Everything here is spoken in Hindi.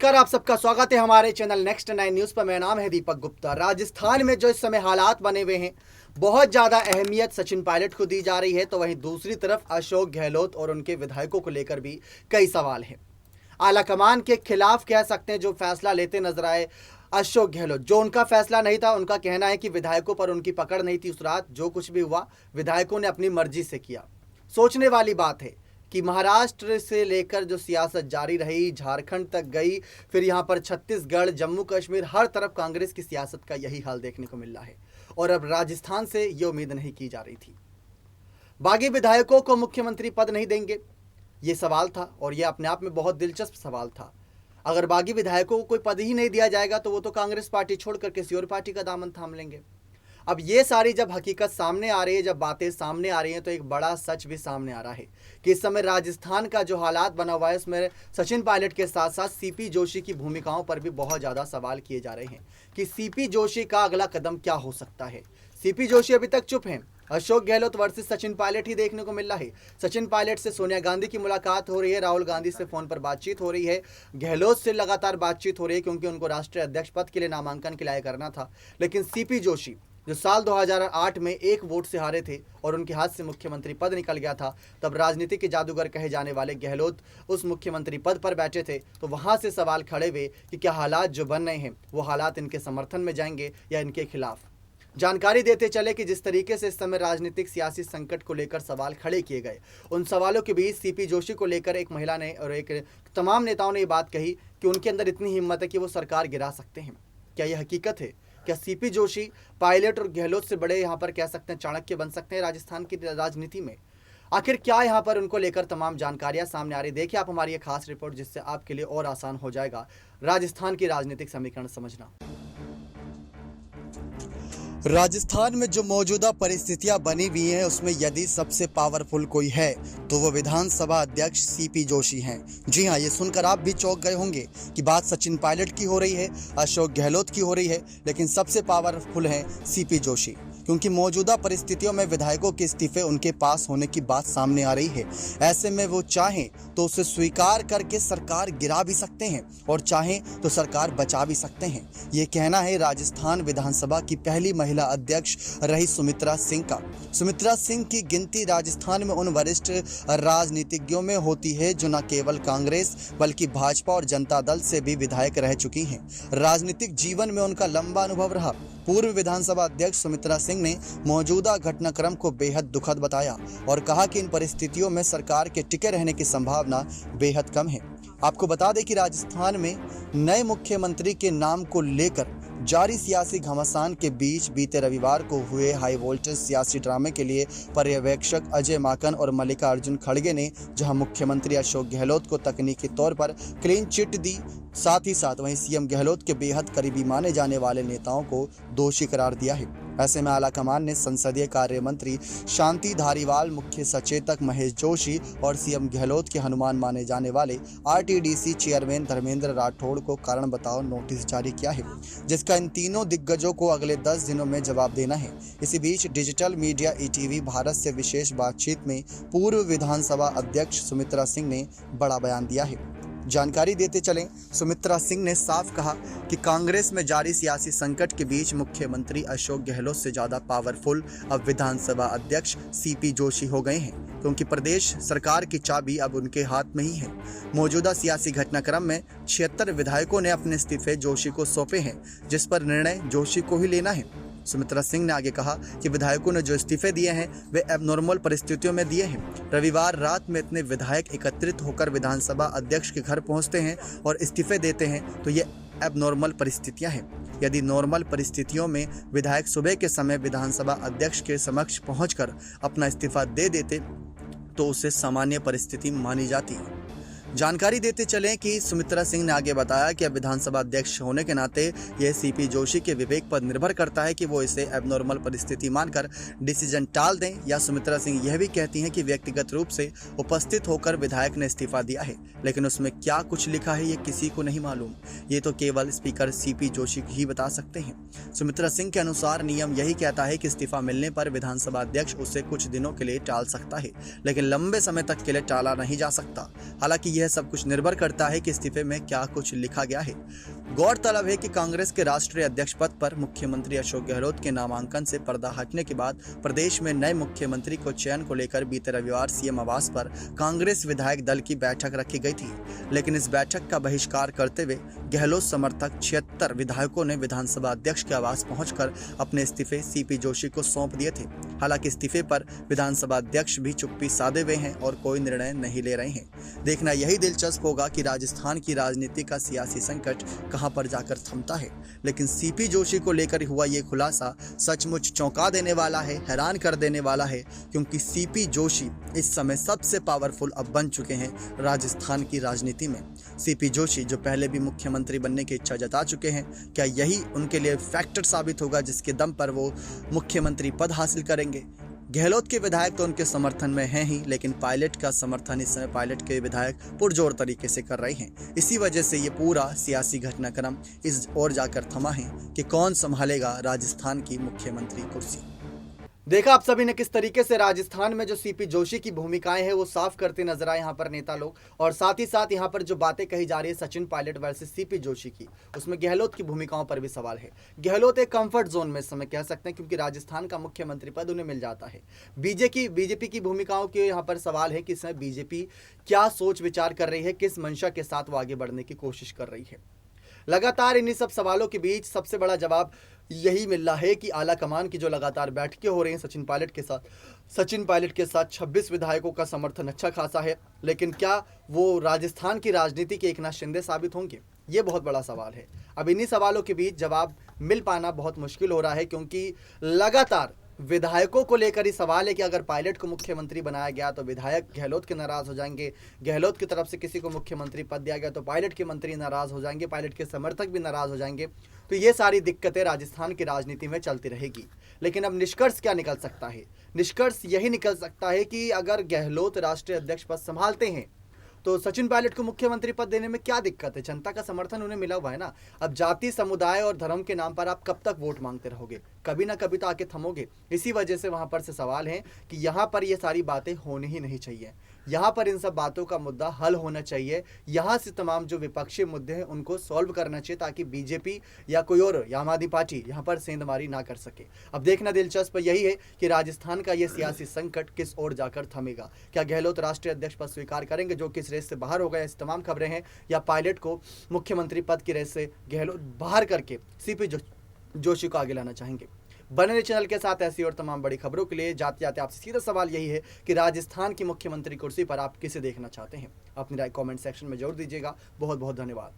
नमस्कार, आप सबका स्वागत है हमारे चैनल नेक्स्ट 9 न्यूज़ पर। मेरा नाम है दीपक गुप्ता। राजस्थान में जो इस समय हालात बने हुए हैं, बहुत ज़्यादा अहमियत सचिन पायलट को दी जा रही है, तो वहीं दूसरी तरफ अशोक गहलोत और उनके विधायकों को लेकर भी कई सवाल हैं। आलाकमान के खिलाफ कह सकते हैं जो फैसला लेते नजर आए अशोक गहलोत, जो उनका फैसला नहीं था। उनका कहना है कि विधायकों पर उनकी पकड़ नहीं थी। उस रात जो कुछ भी हुआ विधायकों ने अपनी मर्जी से किया। सोचने वाली बात है कि महाराष्ट्र से लेकर जो सियासत जारी रही, झारखंड तक गई, फिर यहाँ पर छत्तीसगढ़, जम्मू कश्मीर, हर तरफ कांग्रेस की सियासत का यही हाल देखने को मिल रहा है। और अब राजस्थान से ये उम्मीद नहीं की जा रही थी। बागी विधायकों को मुख्यमंत्री पद नहीं देंगे, ये सवाल था और ये अपने आप में बहुत दिलचस्प सवाल था। अगर बागी विधायकों को कोई पद ही नहीं दिया जाएगा तो वो तो कांग्रेस पार्टी छोड़कर किसी और पार्टी का दामन थाम लेंगे। अब ये सारी जब हकीकत सामने आ रही है, जब बातें सामने आ रही हैं, तो एक बड़ा सच भी सामने आ रहा है कि इस समय राजस्थान का जो हालात बना हुआ है उसमें सचिन पायलट के साथ साथ सीपी जोशी की भूमिकाओं पर भी बहुत ज़्यादा सवाल किए जा रहे हैं कि सीपी जोशी का अगला कदम क्या हो सकता है। सीपी जोशी अभी तक चुप हैं। अशोक गहलोत वर्सेस सचिन पायलट ही देखने को मिल रहा है। सचिन पायलट से सोनिया गांधी की मुलाकात हो रही है, राहुल गांधी से फ़ोन पर बातचीत हो रही है, गहलोत से लगातार बातचीत हो रही है क्योंकि उनको राष्ट्रीय अध्यक्ष पद के लिए नामांकन के लिए करना था। लेकिन सीपी जोशी जो साल 2008 में एक वोट से हारे थे और उनके हाथ से मुख्यमंत्री पद निकल गया था, तब राजनीति के जादूगर कहे जाने वाले गहलोत उस मुख्यमंत्री पद पर बैठे थे। तो वहां से सवाल खड़े हुए कि क्या हालात जो बन रहे हैं वो हालात इनके समर्थन में जाएंगे या इनके खिलाफ। जानकारी देते चले कि जिस तरीके से इस समय राजनीतिक सियासी संकट को लेकर सवाल खड़े किए गए, उन सवालों के बीच सीपी जोशी को लेकर एक महिला ने और एक तमाम नेताओं ने ये बात कही कि उनके अंदर इतनी हिम्मत है कि वो सरकार गिरा सकते हैं। क्या यह हकीकत है? क्या सीपी जोशी पायलट और गहलोत से बड़े यहाँ पर कह सकते हैं चाणक्य बन सकते हैं राजस्थान की राजनीति में? आखिर क्या यहाँ पर उनको लेकर तमाम जानकारियाँ सामने आ रही। देखिए आप हमारी ये खास रिपोर्ट, जिससे आपके लिए और आसान हो जाएगा राजस्थान की राजनीतिक समीकरण समझना। राजस्थान में जो मौजूदा परिस्थितियां बनी हुई हैं उसमें यदि सबसे पावरफुल कोई है तो वो विधानसभा अध्यक्ष सीपी जोशी हैं। जी हाँ, ये सुनकर आप भी चौंक गए होंगे कि बात सचिन पायलट की हो रही है, अशोक गहलोत की हो रही है, लेकिन सबसे पावरफुल हैं सीपी जोशी, क्योंकि मौजूदा परिस्थितियों में विधायकों के इस्तीफे उनके पास होने की बात सामने आ रही है। ऐसे में वो चाहें तो उसे स्वीकार करके सरकार गिरा भी सकते हैं और चाहें तो सरकार बचा भी सकते हैं। ये कहना है राजस्थान विधानसभा की पहली महिला अध्यक्ष रही सुमित्रा सिंह का। सुमित्रा सिंह की गिनती राजस्थान में उन वरिष्ठ राजनीतिज्ञों में होती है जो न केवल कांग्रेस बल्कि भाजपा और जनता दल से भी विधायक रह चुकी हैं। राजनीतिक जीवन में उनका लंबा अनुभव रहा। पूर्व विधानसभा अध्यक्ष सुमित्रा सिंह ने मौजूदा घटनाक्रम को बेहद दुखद बताया और कहा कि इन परिस्थितियों में सरकार के टिके रहने की संभावना बेहद कम है। आपको बता दें कि राजस्थान में नए मुख्यमंत्री के नाम को लेकर जारी सियासी घमासान के बीच बीते रविवार को हुए हाई वोल्टेज सियासी ड्रामे के लिए पर्यवेक्षक अजय माकन और मल्लिकार्जुन खड़गे ने जहां मुख्यमंत्री अशोक गहलोत को तकनीकी तौर पर क्लीन चिट दी, साथ ही साथ वहीं सीएम गहलोत के बेहद करीबी माने जाने वाले नेताओं को दोषी करार दिया है। ऐसे में आलाकमान ने संसदीय कार्य मंत्री शांति धारीवाल, मुख्य सचेतक महेश जोशी और सीएम गहलोत के हनुमान माने जाने वाले आरटीडीसी चेयरमैन धर्मेंद्र राठौड़ को कारण बताओ नोटिस जारी किया है, जिसका इन तीनों दिग्गजों को अगले 10 दिनों में जवाब देना है। इसी बीच डिजिटल मीडिया ईटीवी भारत से विशेष बातचीत में पूर्व विधानसभा अध्यक्ष सुमित्रा सिंह ने बड़ा बयान दिया है। जानकारी देते चलें, सुमित्रा सिंह ने साफ कहा कि कांग्रेस में जारी सियासी संकट के बीच मुख्यमंत्री अशोक गहलोत से ज़्यादा पावरफुल अब विधानसभा अध्यक्ष सीपी जोशी हो गए हैं, क्योंकि प्रदेश सरकार की चाबी अब उनके हाथ में ही है। मौजूदा सियासी घटनाक्रम में 76 विधायकों ने अपने इस्तीफे जोशी को सौंपे हैं, जिस पर निर्णय जोशी को ही लेना है। सुमित्रा सिंह ने आगे कहा कि विधायकों ने जो इस्तीफे दिए हैं वे एबनॉर्मल परिस्थितियों में दिए हैं। रविवार रात में इतने विधायक एकत्रित होकर विधानसभा अध्यक्ष के घर पहुंचते हैं और इस्तीफे देते हैं तो ये एबनॉर्मल परिस्थितियां हैं। यदि नॉर्मल परिस्थितियों में विधायक सुबह के समय विधानसभा अध्यक्ष के समक्ष पहुंचकर अपना इस्तीफा दे देते तो उसे सामान्य परिस्थिति मानी जाती है। जानकारी देते चलें कि सुमित्रा सिंह ने आगे बताया कि अब विधानसभा अध्यक्ष होने के नाते यह सीपी जोशी के विवेक पर निर्भर करता है कि वो इसे एबनॉर्मल परिस्थिति मानकर डिसीजन टाल दें, या सुमित्रा सिंह यह भी कहती हैं कि व्यक्तिगत रूप से उपस्थित होकर विधायक ने इस्तीफा दिया है, लेकिन उसमें क्या कुछ लिखा है ये किसी को नहीं मालूम। ये तो केवल स्पीकर सीपी जोशी ही बता सकते हैं। सुमित्रा सिंह के अनुसार नियम यही कहता है कि इस्तीफा मिलने पर विधानसभा अध्यक्ष उसे कुछ दिनों के लिए टाल सकता है, लेकिन लंबे समय तक के लिए टाला नहीं जा सकता। हालांकि यह सब कुछ निर्भर करता है कि इस्तीफे में क्या कुछ लिखा गया है। गौरतलब है कि कांग्रेस के राष्ट्रीय अध्यक्ष पद पर मुख्यमंत्री अशोक गहलोत के नामांकन से पर्दा हटने के बाद प्रदेश में नए मुख्यमंत्री को चयन को लेकर बीते रविवार सीएम आवास पर कांग्रेस विधायक दल की बैठक रखी गई थी, लेकिन इस बैठक का बहिष्कार करते हुए गहलोत समर्थक 76 विधायकों ने विधानसभा अध्यक्ष के आवास पहुंचकर अपने इस्तीफे सीपी जोशी को सौंप दिए थे। हालांकि इस्तीफे पर विधानसभा अध्यक्ष भी चुप्पी साधे हुए हैं और कोई निर्णय नहीं ले रहे हैं। देखना यही दिलचस्प होगा कि राजस्थान की राजनीति का सियासी संकट कहां पर जाकर थमता है। लेकिन सीपी जोशी को लेकर हुआ ये खुलासा सचमुच चौंका देने वाला है, हैरान कर देने वाला है, क्योंकि सीपी जोशी इस समय सबसे पावरफुल अब बन चुके हैं राजस्थान की राजनीति में। सीपी जोशी जो पहले भी मुख्यमंत्री बनने की इच्छा जता चुके हैं, क्या यही उनके लिए फैक्टर साबित होगा जिसके दम पर वो मुख्यमंत्री पद हासिल करेंगे? गहलोत के विधायक तो उनके समर्थन में हैं ही, लेकिन पायलट का समर्थन इस समय पायलट के विधायक पुरजोर तरीके से कर रहे हैं। इसी वजह से ये पूरा सियासी घटनाक्रम इस ओर जाकर थमा है कि कौन संभालेगा राजस्थान की मुख्यमंत्री कुर्सी। देखा आप सभी ने किस तरीके से राजस्थान में जो सीपी जोशी की भूमिकाएं हैं वो साफ करते नजर आए यहाँ पर नेता लोग, और साथ ही साथ यहाँ पर जो बातें कही जा रही है सचिन पायलट वर्सेस सीपी जोशी की, उसमें गहलोत की भूमिकाओं पर भी सवाल है। गहलोत एक कंफर्ट जोन में इस समय कह सकते हैं, क्योंकि राजस्थान का मुख्यमंत्री पद उन्हें मिल जाता है। बीजेपी की भूमिकाओं के यहाँ पर सवाल है कि इसमें बीजेपी क्या सोच विचार कर रही है, किस मंशा के साथ वो आगे बढ़ने की कोशिश कर रही है। लगातार इन्हीं सब सवालों के बीच सबसे बड़ा जवाब यही मिल रहा है कि आला कमान की जो लगातार बैठकें हो रही हैं सचिन पायलट के साथ 26 विधायकों का समर्थन अच्छा खासा है, लेकिन क्या वो राजस्थान की राजनीति के एकनाथ शिंदे साबित होंगे? ये बहुत बड़ा सवाल है। अब इन्हीं सवालों के बीच जवाब मिल पाना बहुत मुश्किल हो रहा है, क्योंकि लगातार विधायकों को लेकर ही सवाल है कि अगर पायलट को मुख्यमंत्री बनाया गया तो विधायक गहलोत के नाराज हो जाएंगे, गहलोत की तरफ से किसी को मुख्यमंत्री पद दिया गया तो पायलट के मंत्री नाराज हो जाएंगे, पायलट के समर्थक भी नाराज हो जाएंगे। तो ये सारी दिक्कतें राजस्थान की राजनीति में चलती रहेगी। लेकिन अब निष्कर्ष क्या निकल सकता है? निष्कर्ष यही निकल सकता है कि अगर गहलोत राष्ट्रीय अध्यक्ष पद संभालते हैं तो सचिन पायलट को मुख्यमंत्री पद देने में क्या दिक्कत है? जनता का समर्थन उन्हें मिला हुआ है ना। अब जाति, समुदाय और धर्म के नाम पर आप कब तक वोट मांगते रहोगे? कभी ना कभी तो आके थमोगे। इसी वजह से वहां पर से सवाल है कि यहाँ पर ये सारी बातें होनी ही नहीं चाहिए। यहाँ पर इन सब बातों का मुद्दा हल होना चाहिए। यहाँ से तमाम जो विपक्षी मुद्दे हैं उनको सॉल्व करना चाहिए, ताकि बीजेपी या कोई और या आम आदमी पार्टी यहाँ पर सेंधमारी ना कर सके। अब देखना दिलचस्प यही है कि राजस्थान का ये सियासी संकट किस ओर जाकर थमेगा। क्या गहलोत राष्ट्रीय अध्यक्ष पद स्वीकार करेंगे, जो कि इस रेस से बाहर हो गए, ऐसी तमाम खबरें हैं, या पायलट को मुख्यमंत्री पद की रेस से गहलोत बाहर करके सीपी जोशी को आगे लाना चाहेंगे? बने रहिए चैनल के साथ ऐसी और तमाम बड़ी खबरों के लिए। जाते जाते आपसे सीधा सवाल यही है कि राजस्थान की मुख्यमंत्री कुर्सी पर आप किसे देखना चाहते हैं? अपनी राय कमेंट सेक्शन में जरूर दीजिएगा। बहुत बहुत धन्यवाद।